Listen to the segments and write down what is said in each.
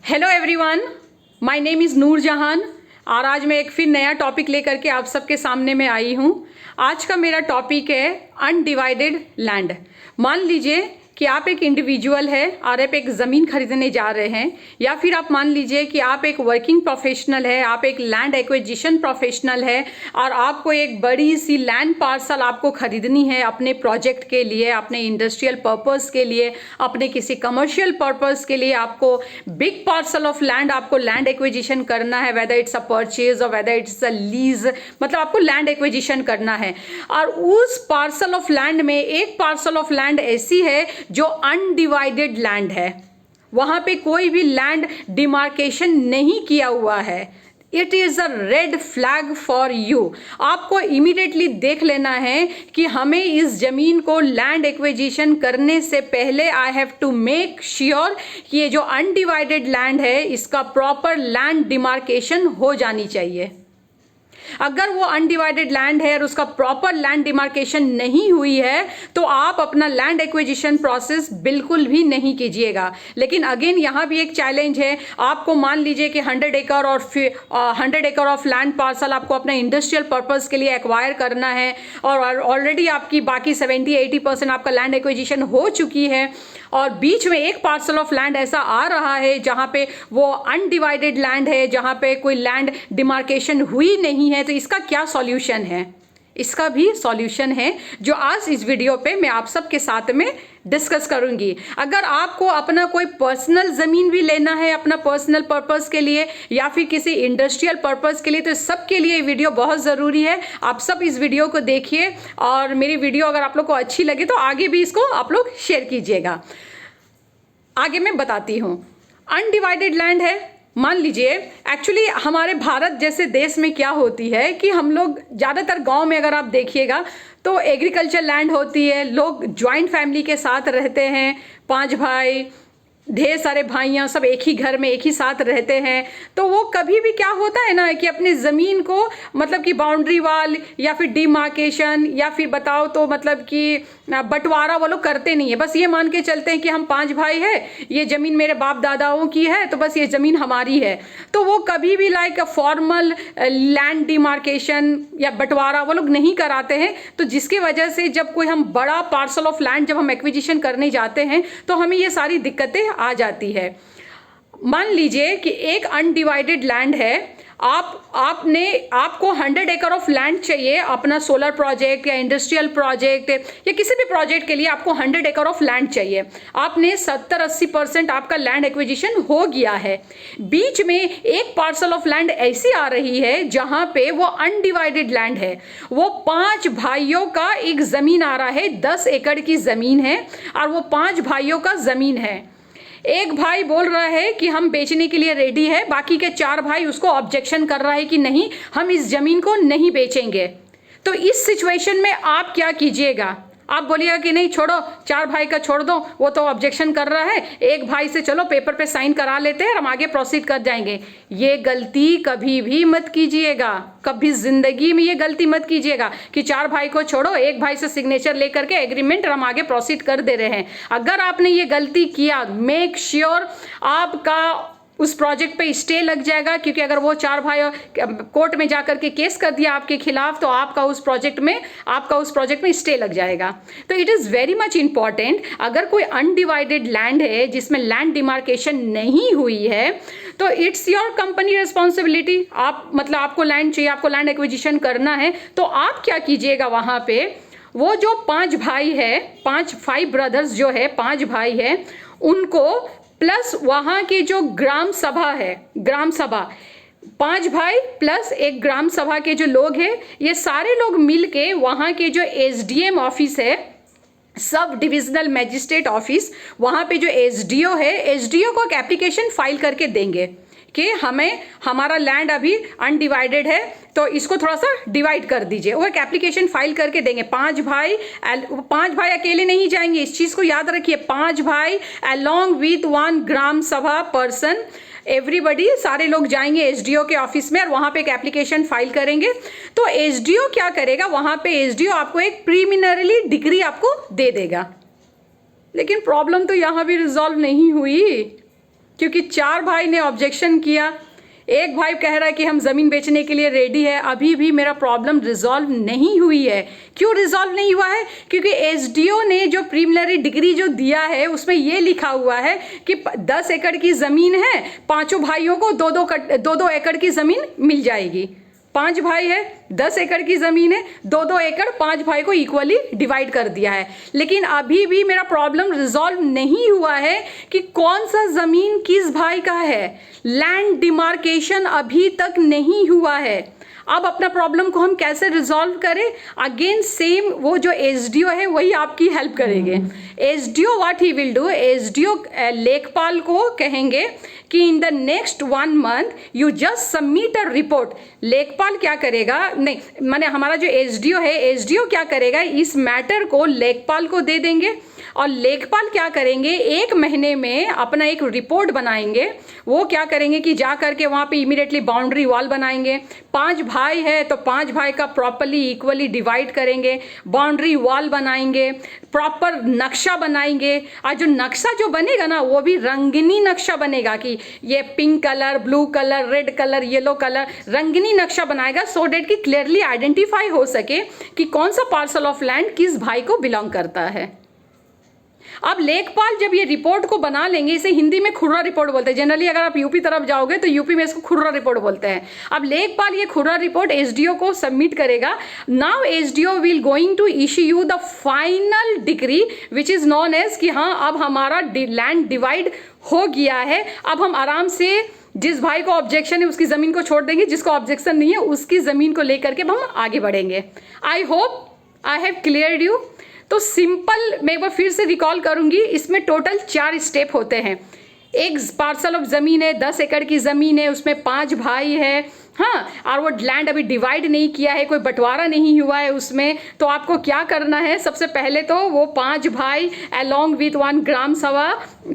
Hello everyone, my name is Noor Jahan और आज मैं एक फिर नया टॉपिक लेकर के आप सबके सामने में आई हूँ। आज का मेरा टॉपिक है अनडिवाइडेड लैंड। मान लीजिए कि आप एक इंडिविजुअल है और आप एक ज़मीन खरीदने जा रहे हैं, या फिर आप मान लीजिए कि आप एक वर्किंग प्रोफेशनल है, आप एक लैंड एक्विजिशन प्रोफेशनल है और आपको एक बड़ी सी लैंड पार्सल आपको खरीदनी है अपने प्रोजेक्ट के लिए, अपने इंडस्ट्रियल पर्पस के लिए, अपने किसी कमर्शियल पर्पस के लिए। आपको बिग पार्सल ऑफ लैंड, आपको लैंड एक्विजिशन करना है, वेदर इट्स अ परचेज और वेदर इट्स अ लीज, मतलब आपको लैंड एक्विजिशन करना है। और उस पार्सल ऑफ लैंड में एक पार्सल ऑफ लैंड ऐसी है जो अनडिवाइडेड लैंड है, वहां पे कोई भी लैंड डिमार्केशन नहीं किया हुआ है। It is a red flag for you. आपको इमीडिएटली देख लेना है कि हमें इस जमीन को लैंड एक्विजिशन करने से पहले I have to make sure कि ये जो अनडिवाइडेड लैंड है इसका प्रॉपर लैंड डिमार्केशन हो जानी चाहिए। अगर वो अनडिवाइडेड लैंड है और उसका प्रॉपर लैंड डिमार्केशन नहीं हुई है तो आप अपना लैंड एक्विजिशन प्रोसेस बिल्कुल भी नहीं कीजिएगा। लेकिन अगेन यहाँ भी एक चैलेंज है। आपको मान लीजिए कि 100 एकड़ और 100 एकड़ ऑफ लैंड पार्सल आपको अपना इंडस्ट्रियल पर्पस के लिए एक्वायर करना है और ऑलरेडी आपकी बाकी 70-80% आपका लैंड एक्विजिशन हो चुकी है और बीच में एक पार्सल ऑफ लैंड ऐसा आ रहा है जहाँ पे वो अनडिवाइडेड लैंड है, जहाँ पे कोई लैंड डिमार्केशन हुई नहीं है। तो इसका क्या सॉल्यूशन है? इसका भी सॉल्यूशन है जो आज इस वीडियो पे मैं आप सबके साथ में डिस्कस करूंगी। अगर आपको अपना कोई पर्सनल ज़मीन भी लेना है अपना पर्सनल पर्पस के लिए या फिर किसी इंडस्ट्रियल पर्पस के लिए, तो सबके लिए वीडियो बहुत ज़रूरी है। आप सब इस वीडियो को देखिए और मेरी वीडियो अगर आप लोग को अच्छी लगे तो आगे भी इसको आप लोग शेयर कीजिएगा। आगे मैं बताती हूँ। अनडिवाइडेड लैंड है, मान लीजिए एक्चुअली हमारे भारत जैसे देश में क्या होती है कि हम लोग ज़्यादातर गांव में अगर आप देखिएगा तो एग्रीकल्चर लैंड होती है, लोग ज्वाइंट फैमिली के साथ रहते हैं, 5 भाई, ढेर सारे भाइयाँ सब एक ही घर में एक ही साथ रहते हैं। तो वो कभी भी क्या होता है ना कि अपनी ज़मीन को मतलब कि बाउंड्री वाल या फिर डिमार्केशन या फिर बताओ तो मतलब कि बंटवारा वो लोग करते नहीं है। बस ये मान के चलते हैं कि हम 5 भाई है, ये ज़मीन मेरे बाप दादाओं की है तो बस ये ज़मीन हमारी है। तो वो कभी भी लाइक फॉर्मल लैंड डिमार्केशन या बंटवारा वो लोग नहीं कराते हैं। तो जिसकी वजह से जब कोई हम बड़ा पार्सल ऑफ लैंड जब हम एक्विजिशन करने जाते हैं तो हमें ये सारी दिक्कतें आ जाती है। मान लीजिए कि एक अनडिवाइडेड लैंड है, आपको 100 एकड़ ऑफ लैंड चाहिए अपना सोलर प्रोजेक्ट या इंडस्ट्रियल प्रोजेक्ट या किसी भी प्रोजेक्ट के लिए आपको 100 एकड़ ऑफ लैंड चाहिए। आपने 70-80% आपका लैंड एक्विजिशन हो गया है। बीच में एक पार्सल ऑफ लैंड ऐसी आ रही है जहां पे वो अनडिवाइडेड लैंड है, वो 5 भाइयों का एक जमीन आ रहा है, 10 एकड़ की जमीन है और वो 5 भाइयों का जमीन है। एक भाई बोल रहा है कि हम बेचने के लिए रेडी है, बाकी के 4 भाई उसको ऑब्जेक्शन कर रहा है कि नहीं, हम इस जमीन को नहीं बेचेंगे। तो इस सिचुएशन में आप क्या कीजिएगा? आप बोलिएगा कि नहीं छोड़ो, 4 भाई का छोड़ दो, वो तो ऑब्जेक्शन कर रहा है, एक भाई से चलो पेपर पे साइन करा लेते हैं और हम आगे प्रोसीड कर जाएंगे। ये गलती कभी भी मत कीजिएगा, कभी जिंदगी में ये गलती मत कीजिएगा कि 4 भाई को छोड़ो, एक भाई से सिग्नेचर लेकर के एग्रीमेंट और हम आगे प्रोसीड कर दे रहे हैं। अगर आपने ये गलती किया, मेक श्योर आपका उस प्रोजेक्ट पे स्टे लग जाएगा, क्योंकि अगर वो 4 भाई कोर्ट में जाकर के केस कर दिया आपके खिलाफ तो आपका उस प्रोजेक्ट में स्टे लग जाएगा। तो it is very much important, अगर कोई अनडिवाइडेड लैंड है जिसमें लैंड डिमार्केशन नहीं हुई है तो इट्स योर कंपनी रिस्पॉन्सिबिलिटी। आप मतलब आपको लैंड चाहिए, आपको लैंड एक्विजिशन करना है, तो आप क्या कीजिएगा वहाँ पे, वो जो 5 भाई है, 5 ब्रदर्स जो है, 5 भाई है, उनको प्लस वहाँ की जो ग्राम सभा है, ग्राम सभा, 5 भाई प्लस एक ग्राम सभा के जो लोग हैं, ये सारे लोग मिलके वहाँ के जो एसडीएम ऑफिस है, सब डिविजनल मैजिस्ट्रेट ऑफिस, वहाँ पे जो एसडीओ है, एसडीओ को एक एप्लीकेशन फाइल करके देंगे कि हमें हमारा लैंड अभी अनडिवाइडेड है तो इसको थोड़ा सा डिवाइड कर दीजिए। वो एक एप्लीकेशन फाइल करके देंगे। 5 भाई अकेले नहीं जाएंगे, इस चीज़ को याद रखिए। 5 भाई अलोंग विथ 1 ग्राम सभा पर्सन, एवरीबडी, सारे लोग जाएंगे एसडीओ के ऑफिस में और वहाँ पे एक एप्लीकेशन फाइल करेंगे। तो एसडीओ क्या करेगा, वहाँ पे एसडीओ आपको एक प्रीलिमिनरी डिग्री आपको दे देगा। लेकिन प्रॉब्लम तो यहाँ भी रिजॉल्व नहीं हुई। क्योंकि 4 भाई ने ऑब्जेक्शन किया। एक भाई कह रहा है कि हम ज़मीन बेचने के लिए रेडी है। अभी भी मेरा प्रॉब्लम रिजॉल्व नहीं हुई है। क्यों रिजॉल्व नहीं हुआ है? क्योंकि एसडीओ ने जो प्रीलिमिनरी डिग्री जो दिया है उसमें ये लिखा हुआ है कि 10 एकड़ की ज़मीन है, पांचों भाइयों को 2-2 एकड़ की ज़मीन मिल जाएगी। 5 भाई है, 10 एकड़ की ज़मीन है, 2-2 एकड़ 5 भाई को इक्वली डिवाइड कर दिया है। लेकिन अभी भी मेरा प्रॉब्लम रिजॉल्व नहीं हुआ है कि कौन सा ज़मीन किस भाई का है। लैंड डिमार्केशन अभी तक नहीं हुआ है। अब अपना प्रॉब्लम को हम कैसे रिजॉल्व करें? अगेन सेम, वो जो एसडीओ है वही आपकी हेल्प करेंगे। SDO what he will do, SDO लेखपाल को कहेंगे कि in the next 1 month you just submit a report. लेखपाल क्या करेगा, नहीं माने हमारा जो एसडीओ है, एसडीओ क्या करेगा, इस मैटर को लेखपाल को दे देंगे और लेखपाल क्या करेंगे, 1 महीने में अपना एक रिपोर्ट बनाएंगे। वो क्या करेंगे कि जा करके वहाँ पे इमीडिएटली बाउंड्री वॉल बनाएंगे। 5 भाई है तो 5 भाई का प्रॉपरली इक्वली डिवाइड करेंगे, बाउंड्री वॉल बनाएंगे, प्रॉपर नक्शा बनाएंगे। और जो नक्शा जो बनेगा ना वो भी रंगीनी नक्शा बनेगा कि ये pink colour, blue colour, red colour, yellow colour, रंगीनी नक्शा बनाएगा सो डेट कि क्लियरली आइडेंटिफाई हो सके कि कौन सा पार्सल ऑफ लैंड किस भाई को बिलोंग करता है। अब लेखपाल जब ये रिपोर्ट को बना लेंगे, इसे हिंदी में खुर्रा रिपोर्ट बोलते हैं। जनरली अगर आप यूपी तरफ जाओगे तो यूपी में इसको खुर्रा रिपोर्ट बोलते हैं। अब लेखपाल ये खुर्रा रिपोर्ट एसडीओ को सबमिट करेगा। Now SDO will going to issue you the final degree which is known as कि हाँ अब हमारा लैंड डिवाइड हो गया है। अब हम आराम से जिस भाई को ऑब्जेक्शन है उसकी ज़मीन को छोड़ देंगे, जिसको ऑब्जेक्शन नहीं है उसकी ज़मीन को लेकर के हम आगे बढ़ेंगे। I hope I have cleared you. तो सिंपल मैं एक बार फिर से रिकॉल करूंगी, इसमें टोटल 4 स्टेप होते हैं। एक पार्सल ऑफ ज़मीन है, 10 एकड़ की ज़मीन है, उसमें 5 भाई है, हाँ, और वो लैंड अभी डिवाइड नहीं किया है, कोई बंटवारा नहीं हुआ है उसमें। तो आपको क्या करना है, सबसे पहले तो वो 5 भाई अलोंग विथ 1 ग्राम सभा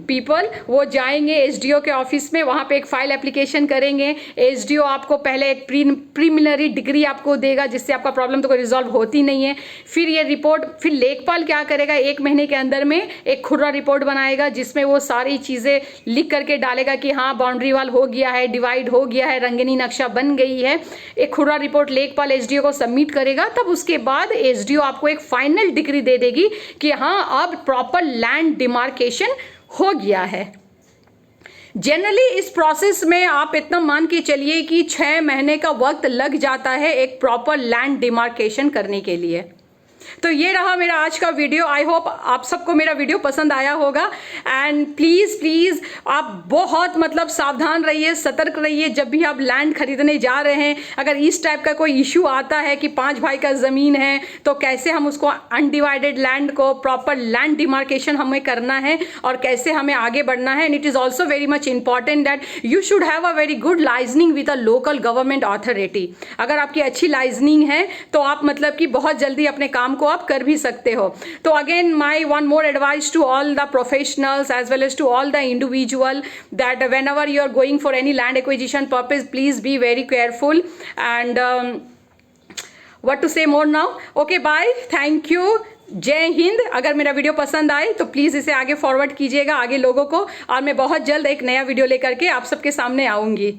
पीपल वो जाएंगे एसडीओ के ऑफिस में, वहाँ पे एक फाइल एप्लीकेशन करेंगे। एसडीओ आपको पहले एक प्रीलिमिनरी डिग्री आपको देगा जिससे आपका प्रॉब्लम तो कोई रिजॉल्व होती नहीं है। फिर ये रिपोर्ट, फिर लेखपाल क्या करेगा, 1 महीने के अंदर में एक खुर्रा रिपोर्ट बनाएगा जिसमें वो सारी चीज़ें लिख करके डालेगा कि हाँ बाउंड्री वाल हो गया है, डिवाइड हो गया है, रंगीनी नक्शा बन गई है। एक खुर्रा रिपोर्ट लेखपाल एसडीओ को सबमिट करेगा। तब उसके बाद एसडीओ आपको एक फाइनल डिग्री दे देगी कि हाँ अब प्रॉपर लैंड डिमार्केशन हो गया है। जनरली इस प्रोसेस में आप इतना मान के चलिए कि 6 महीने का वक्त लग जाता है एक प्रॉपर लैंड डिमार्केशन करने के लिए। तो ये रहा मेरा आज का वीडियो। आई होप आप सबको मेरा वीडियो पसंद आया होगा। एंड प्लीज़ आप बहुत मतलब सावधान रहिए, सतर्क रहिए जब भी आप लैंड खरीदने जा रहे हैं। अगर इस टाइप का कोई इशू आता है कि 5 भाई का ज़मीन है तो कैसे हम उसको अनडिवाइडेड लैंड को प्रॉपर लैंड डिमार्केशन हमें करना है और कैसे हमें आगे बढ़ना है। And it is also very much important that you should have a very good liaisoning with a local government authority. अगर आपकी अच्छी लाइजनिंग है तो आप मतलब कि बहुत जल्दी अपने काम को आप कर भी सकते हो। तो again my one more advice to all the professionals as well as to all the individual that whenever you are going for any land acquisition purpose, please be very careful and what to say more now. Okay, bye, thank you, जय हिंद। अगर मेरा video पसंद आए तो please इसे आगे forward कीजिएगा आगे लोगों को, और मैं बहुत जल्द एक नया वीडियो लेकर के आप सबके सामने आऊँगी।